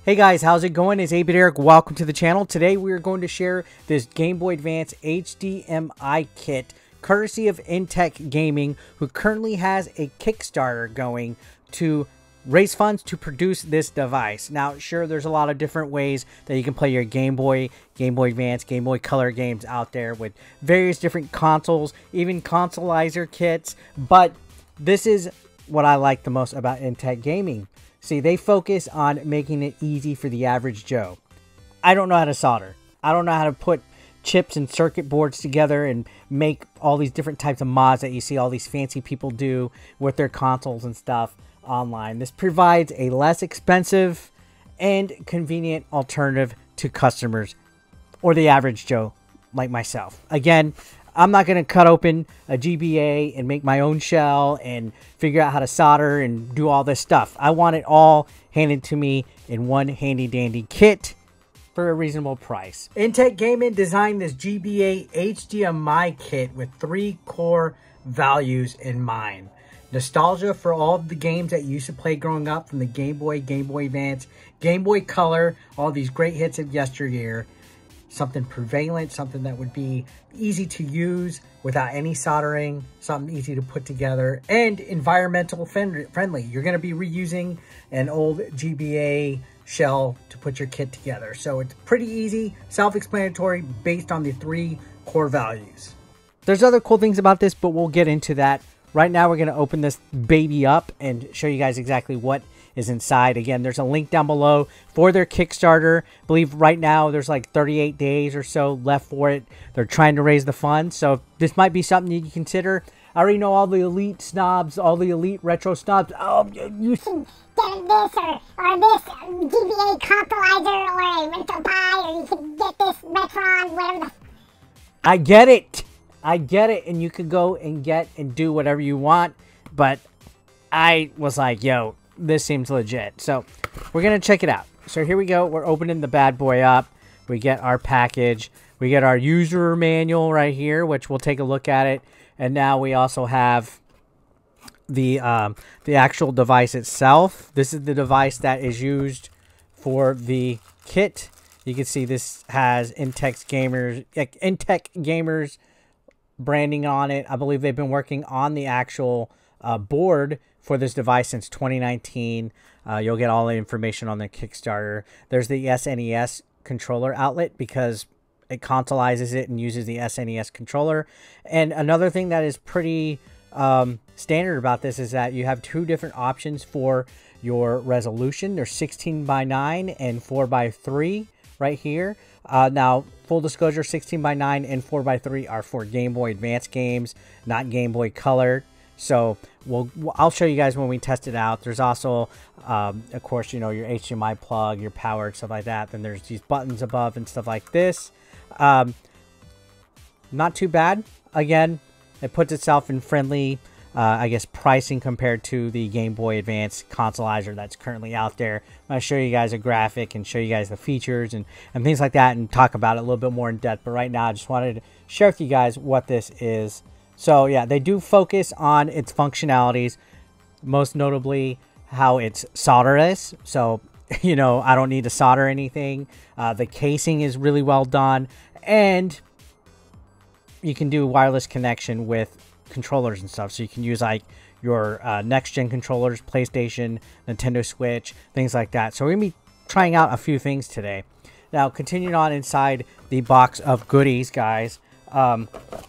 Hey guys, how's it going? It's 8-Bit Eric. Welcome to the channel. Today we are going to share this Game Boy Advance HDMI Kit, courtesy of IntecGaming, who currently has a Kickstarter going to raise funds to produce this device. Now, sure, there's a lot of different ways that you can play your Game Boy Advance, Game Boy Color games out there with various different consoles, even consolizer kits, but this is what I like the most about IntecGaming. See, they focus on making it easy for the average Joe. I don't know how to solder. I don't know how to put chips and circuit boards together and make all these different types of mods that you see all these fancy people do with their consoles and stuff online. This provides a less expensive and convenient alternative to customers or the average Joe like myself. Again, I'm not going to cut open a GBA and make my own shell and figure out how to solder and do all this stuff. I want it all handed to me in one handy dandy kit for a reasonable price. IntecGaming designed this GBA HDMI kit with 3 core values in mind. Nostalgia for all of the games that you used to play growing up, from the Game Boy Advance, Game Boy Color, all these great hits of yesteryear. Something prevalent, something that would be easy to use without any soldering, something easy to put together, and environmental friendly. You're going to be reusing an old GBA shell to put your kit together. So it's pretty easy, self-explanatory, based on the 3 core values. There's other cool things about this, but we'll get into that. Right now, we're going to open this baby up and show you guys exactly what is inside. Again, there's a link down below for their Kickstarter. I believe right now there's like 38 days or so left for it. They're trying to raise the funds, so this might be something you can consider. I already know all the elite snobs, all the elite retro snobs. Oh, you get this or this GBA consolizer or a rental buy, or you can get this Retron, whatever the... I get it. I get it, and you could go and get and do whatever you want, but I was like, yo, this seems legit. So we're going to check it out. So here we go. We're opening the bad boy up. We get our package. We get our user manual right here, which we'll take a look at it. And now we also have the actual device itself. This is the device that is used for the kit. You can see this has IntecGamers branding on it. I believe they've been working on the actual board for this device since 2019. You'll get all the information on the Kickstarter. There's the SNES controller outlet because it consoleizes it and uses the SNES controller. And another thing that is pretty standard about this is that you have 2 different options for your resolution. There's 16:9 and 4:3 right here. Now, full disclosure, 16:9 and 4:3 are for Game Boy Advance games, not Game Boy Color. So I'll show you guys when we test it out. There's also, of course, you know, your HDMI plug, your power, stuff like that. Then there's these buttons above and stuff like this. Not too bad. Again, it puts itself in friendly, I guess, pricing compared to the Game Boy Advance consolizer that's currently out there. I'm going to show you guys a graphic and show you guys the features and things like that and talk about it a little bit more in depth. But right now, I just wanted to share with you guys what this is. So yeah, they do focus on its functionalities, most notably how it's solderless. So, you know, I don't need to solder anything. The casing is really well done, and you can do wireless connection with controllers and stuff. So you can use like your next-gen controllers, PlayStation, Nintendo Switch, things like that. So we're going to be trying out a few things today. Now, continuing on inside the box of goodies, guys,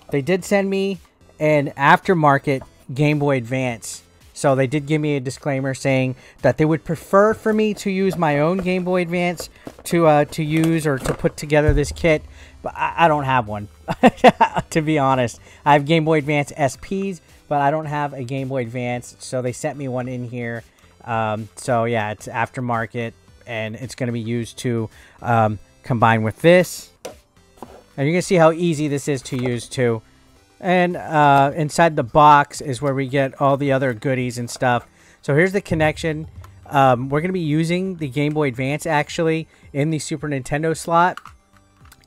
they did send me an aftermarket Game Boy Advance. So they did give me a disclaimer saying that they would prefer for me to use my own Game Boy Advance to use or to put together this kit, but I don't have one. To be honest, I have Game Boy Advance SPs, but I don't have a Game Boy Advance, so they sent me one in here. So yeah, it's aftermarket, and it's going to be used to combine with this. And you're going to see how easy this is to use too. And inside the box is where we get all the other goodies and stuff. So here's the connection. We're going to be using the Game Boy Advance actually in the Super Nintendo slot.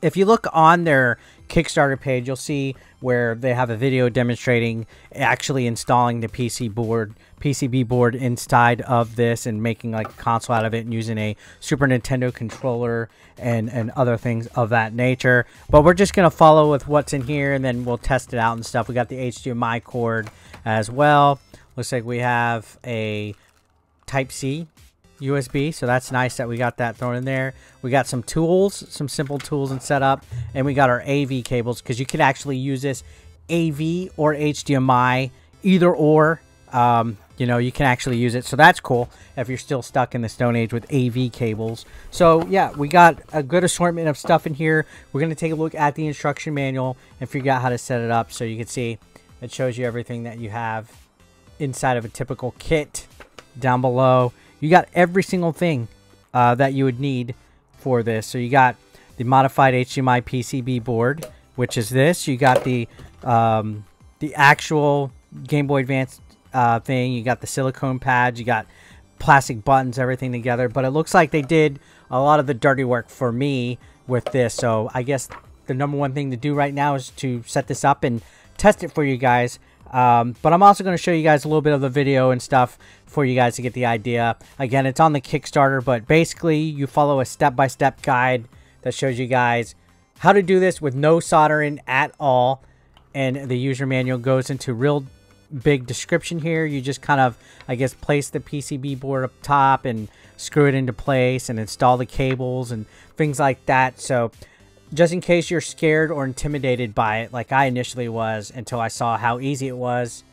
if you look on their Kickstarter page, you'll see where they have a video demonstrating actually installing the PCB board inside of this and making like a console out of it and using a Super Nintendo controller and other things of that nature. But we're just going to follow with what's in here, and then we'll test it out and stuff. We got the HDMI cord as well. Looks like we have a Type-C USB, so that's nice that we got that thrown in there. We got some tools, some simple tools and setup, and we got our AV cables, because you could actually use this AV or HDMI, either or. You know, you can actually use it, so that's cool if you're still stuck in the Stone Age with AV cables. So yeah, we got a good assortment of stuff in here. We're going to take a look at the instruction manual and figure out how to set it up, so you can see it shows you everything that you have inside of a typical kit. Down below, you got every single thing that you would need for this. So you got the modified HDMI PCB board, which is this. You got the actual Game Boy Advance thing. You got the silicone pads. You got plastic buttons, everything together. But it looks like they did a lot of the dirty work for me with this. So I guess the number one thing to do right now is to set this up and test it for you guys. But I'm also going to show you guys a little bit of the video and stuff for you guys to get the idea. Again, it's on the Kickstarter, but basically you follow a step-by-step guide that shows you guys how to do this with no soldering at all. And the user manual goes into real big description here. You just kind of, I guess, place the PCB board up top and screw it into place and install the cables and things like that. So just in case you're scared or intimidated by it, like I initially was until I saw how easy it was,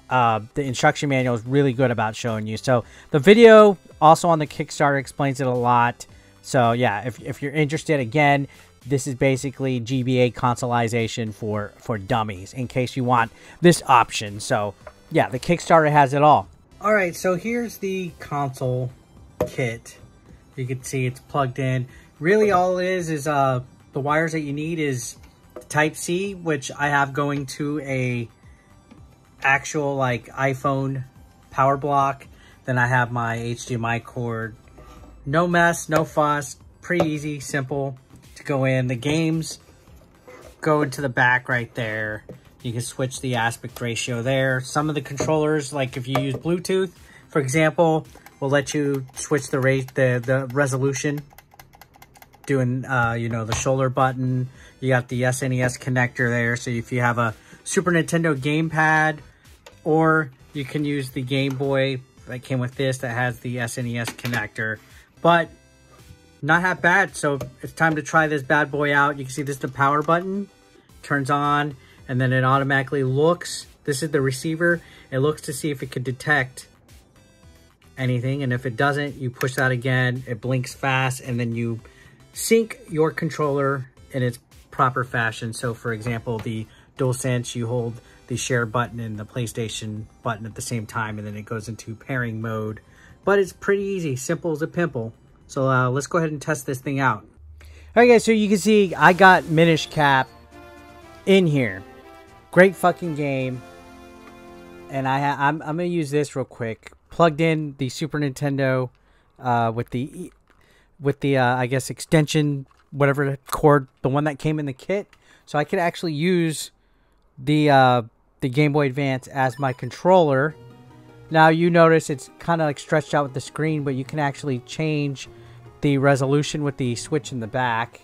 the instruction manual is really good about showing you. So the video also on the Kickstarter explains it a lot. So yeah, if you're interested, again, this is basically GBA consoleization for dummies in case you want this option. So yeah, the Kickstarter has it all. All right, so here's the console kit. You can see it's plugged in. Really all it is the wires that you need is Type-C, which I have going to a actual like iPhone power block. Then I have my HDMI cord. No mess, no fuss, pretty easy, simple to go in. The games go into the back right there. You can switch the aspect ratio there. Some of the controllers, like if you use Bluetooth, for example, will let you switch the resolution. Doing, you know, the shoulder button. You got the SNES connector there. So if you have a Super Nintendo gamepad, or you can use the Game Boy that came with this that has the SNES connector. But not half bad. So it's time to try this bad boy out. You can see this is the power button. Turns on, and then it automatically looks. This is the receiver. It looks to see if it could detect anything. And if it doesn't, you push that again. It blinks fast, and then you sync your controller in its proper fashion. So for example, the DualSense, you hold the share button and the PlayStation button at the same time, and then it goes into pairing mode. But it's pretty easy, simple as a pimple. So let's go ahead and test this thing out. All right guys, so you can see I got Minish Cap in here. Great fucking game. And I'm gonna use this real quick. Plugged in the Super Nintendo with the I guess extension, whatever cord, the one that came in the kit, so I could actually use the Game Boy Advance as my controller. Now you notice it's kind of like stretched out with the screen, but you can actually change the resolution with the switch in the back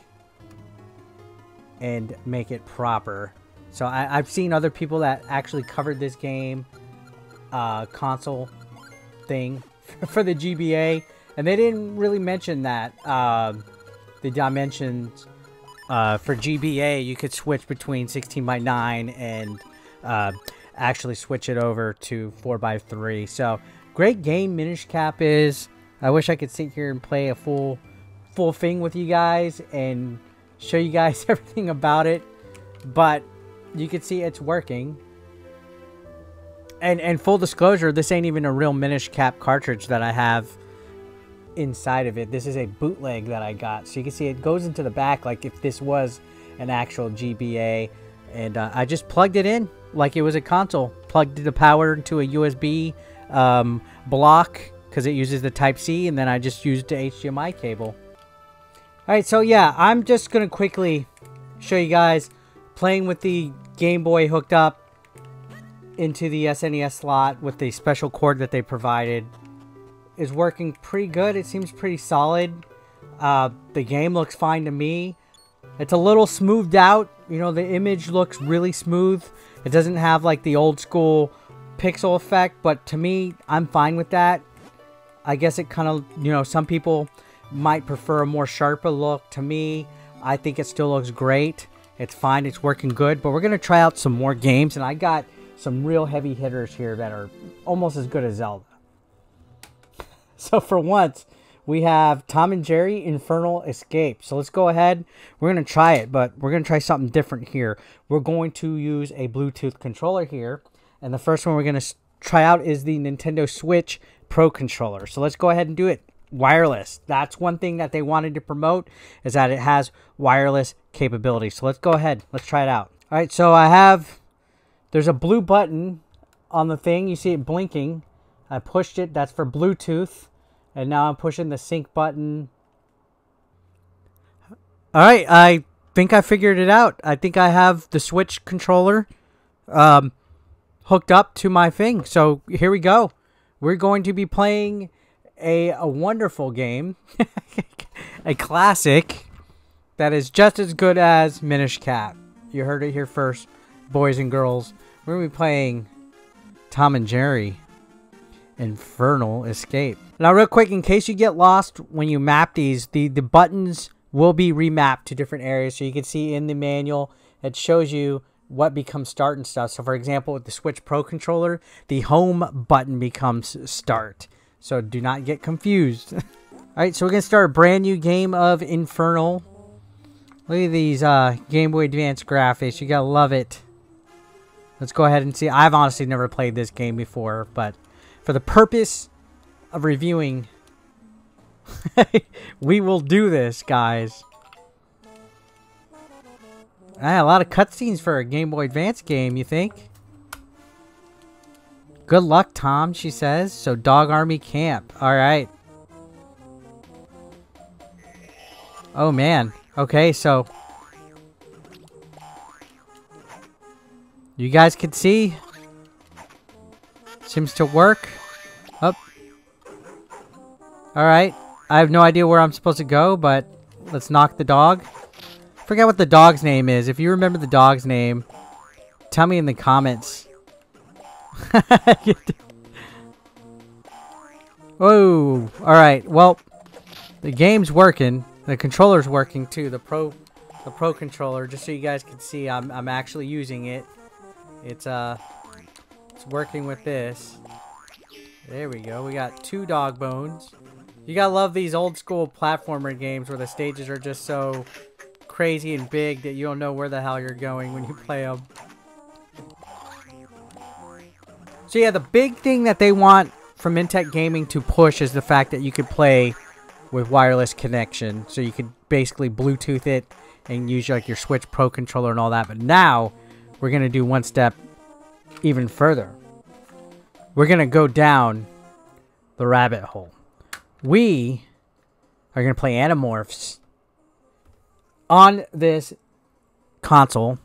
and make it proper. So I've seen other people that actually covered this game console thing for the GBA. And they didn't really mention that the dimensions for GBA, you could switch between 16:9 and actually switch it over to 4:3. So great game Minish Cap is. I wish I could sit here and play a full thing with you guys and show you guys everything about it, but you can see it's working. And full disclosure, this ain't even a real Minish Cap cartridge that I have inside of it. This is a bootleg that I got, so you can see it goes into the back like if this was an actual GBA. And I just plugged it in like it was a console. Plugged the power into a USB block because it uses the Type-C, and then I just used the HDMI cable. Alright, so yeah, I'm just going to quickly show you guys playing with the Game Boy hooked up into the SNES slot with the special cord that they provided is working pretty good. It seems pretty solid. The game looks fine to me. It's a little smoothed out. You know, the image looks really smooth. It doesn't have like the old school pixel effect, but to me, I'm fine with that. I guess it kind of, you know, some people might prefer a more sharper look. To me, I think it still looks great. It's fine. It's working good, but we're going to try out some more games, and I got some real heavy hitters here that are almost as good as Zelda. So for once, we have Tom and Jerry Infernal Escape. So let's go ahead. We're going to try it, but we're going to try something different here. We're going to use a Bluetooth controller here. And the first one we're going to try out is the Nintendo Switch Pro Controller. So let's go ahead and do it wireless. That's one thing that they wanted to promote, is that it has wireless capability. So let's go ahead. Let's try it out. All right, so there's a blue button on the thing. You see it blinking. I pushed it. That's for Bluetooth. And now I'm pushing the sync button. Alright, I think I figured it out. I think I have the Switch controller hooked up to my thing. So here we go. We're going to be playing a wonderful game. A classic that is just as good as Minish Cap. You heard it here first, boys and girls. We're going to be playing Tom and Jerry Infernal Escape. Now real quick, in case you get lost when you map these, the buttons will be remapped to different areas. So you can see in the manual, it shows you what becomes start and stuff. So for example, with the Switch Pro Controller, the home button becomes start. So do not get confused. Alright, so we're going to start a brand new game of Infernal. Look at these Game Boy Advance graphics. You gotta love it. Let's go ahead and see. I've honestly never played this game before, but for the purpose of reviewing, we will do this, guys. A lot of cutscenes for a Game Boy Advance game, you think? Good luck, Tom, she says. So, Dog Army Camp. Alright. Oh, man. Okay, so you guys can see. Seems to work. Up. Alright. I have no idea where I'm supposed to go, but let's knock the dog. Forget what the dog's name is. If you remember the dog's name, tell me in the comments. Whoa. Alright. Well, the game's working. The controller's working too. The Pro controller. Just so you guys can see, I'm actually using it. It's working with this. There we go. We got 2 dog bones. You gotta love these old school platformer games where the stages are just so crazy and big that you don't know where the hell you're going when you play them. So yeah, the big thing that they want from IntecGaming to push is the fact that you could play with wireless connection. So you could basically Bluetooth it and use like your Switch Pro controller and all that. But now we're gonna do one step even further. We're gonna go down the rabbit hole. We are gonna play Animorphs on this console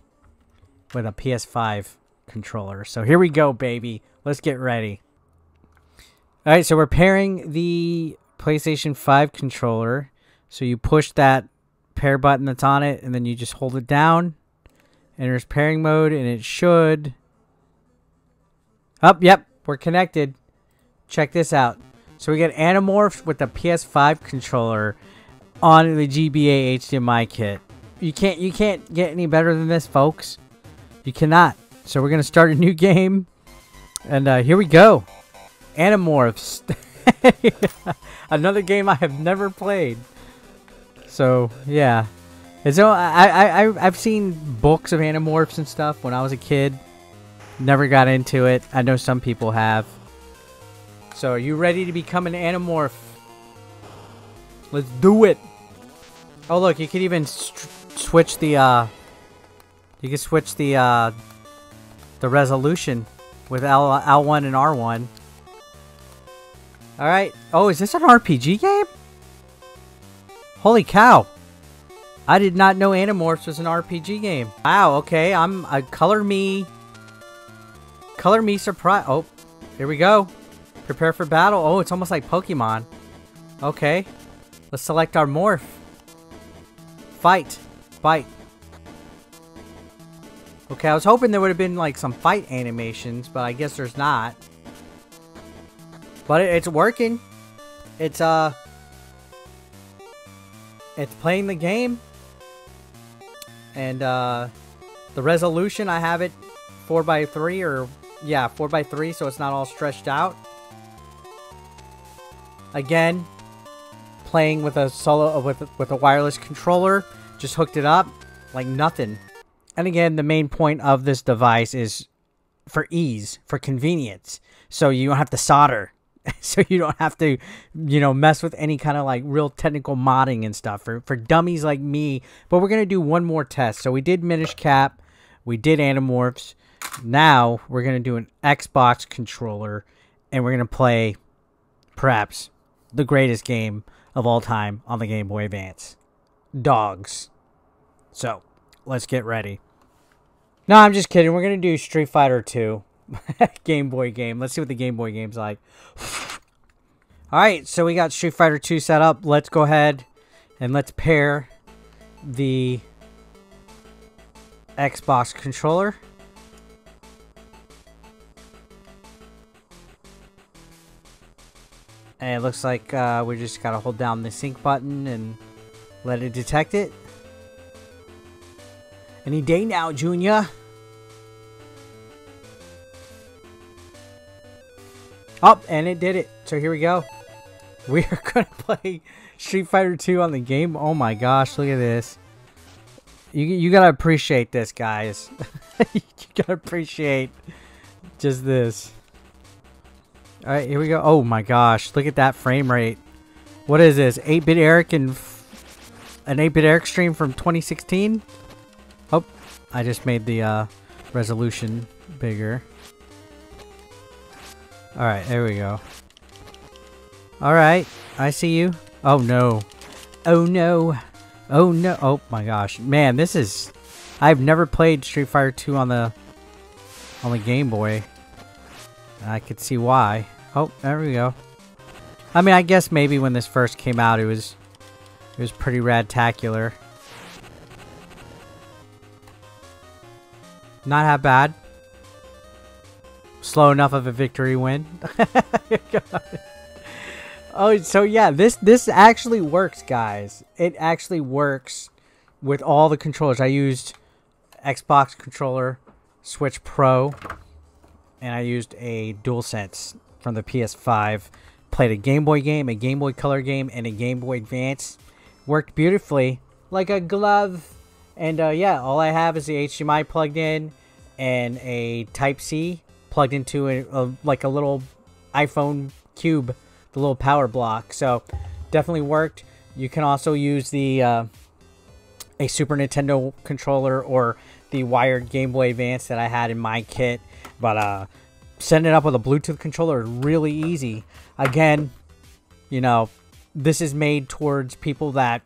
with a PS5 controller. So here we go, baby. Let's get ready. Alright, so we're pairing the PlayStation 5 controller. So you push that pair button that's on it, and then you just hold it down. And there's pairing mode, and it should... Oh, yep, we're connected. Check this out. So we get Animorphs with the PS5 controller on the GBA HDMI kit. You can't get any better than this, folks. You cannot. So we're gonna start a new game, and here we go. Animorphs. Another game I have never played. So yeah, and so I've seen books of Animorphs and stuff when I was a kid. Never got into it. I know some people have. So are you ready to become an Animorph? Let's do it. Oh look, you can even switch the you can switch the resolution with L1 and R1. Alright. Oh, is this an RPG game? Holy cow. I did not know Animorphs was an RPG game. Wow, okay, I'm a Color Me surprise. Oh, here we go. Prepare for battle. Oh, it's almost like Pokemon. Okay, let's select our morph. Fight. Fight. Okay, I was hoping there would have been like some fight animations, but I guess there's not. But it's working. It's playing the game. And the resolution, I have it 4:3 or yeah, 4:3, so it's not all stretched out. Again, playing with a with a wireless controller, just hooked it up like nothing. And again, the main point of this device is for ease, for convenience. So you don't have to solder. So you don't have to, you know, mess with any kind of like real technical modding and stuff for dummies like me. But we're going to do one more test. So we did Minish Cap. We did Animorphs. Now we're going to do an Xbox controller. And we're going to play perhaps the greatest game of all time on the Game Boy Advance. Dogs. So let's get ready. No, I'm just kidding. We're going to do Street Fighter 2. Game Boy game. Let's see what the Game Boy game's like. Alright, so we got Street Fighter 2 set up. Let's go ahead and let's pair the Xbox controller. And it looks like we just gotta hold down the sync button and let it detect it. Any day now, Junior. Oh, and it did it. So here we go. We are going to play Street Fighter 2 on the game. Oh my gosh, look at this. You got to appreciate this, guys. You got to appreciate just this. All right, here we go. Oh my gosh, look at that frame rate. What is this? 8-bit Eric and an 8-bit Eric stream from 2016? Oh, I just made the resolution bigger. Alright, there we go. Alright, I see you. Oh no. Oh no. Oh no. Oh my gosh. Man, this is... I've never played Street Fighter 2 on the Game Boy. I could see why. Oh, there we go. I mean, I guess maybe when this first came out, it was pretty rad-tacular. Not that bad. Slow enough of a victory win. Oh, so yeah, this actually works, guys. It actually works with all the controllers. I used Xbox controller, Switch Pro, and I used a DualSense from the PS5. Played a Game Boy game, a Game Boy Color game, and a Game Boy Advance. Worked beautifully, like a glove. And yeah, all I have is the HDMI plugged in and a Type-C plugged into like a little iPhone cube, the little power block. So definitely worked. You can also use the a Super Nintendo controller or the wired Game Boy Advance that I had in my kit. But setting it up with a Bluetooth controller is really easy. Again, you know, this is made towards people that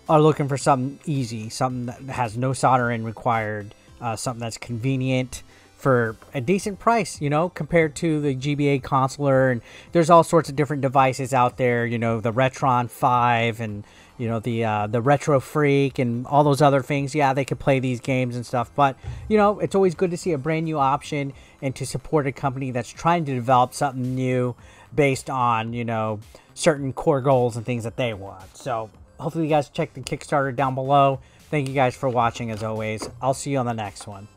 are looking for something easy, something that has no soldering required, something that's convenient for a decent price, you know, compared to the GBA consoler. And there's all sorts of different devices out there, you know, the Retron 5 and, you know, the Retro Freak and all those other things. Yeah, they could play these games and stuff, but, you know, it's always good to see a brand new option and to support a company that's trying to develop something new based on, you know, certain core goals and things that they want. So hopefully you guys check the Kickstarter down below. Thank you guys for watching as always. I'll see you on the next one.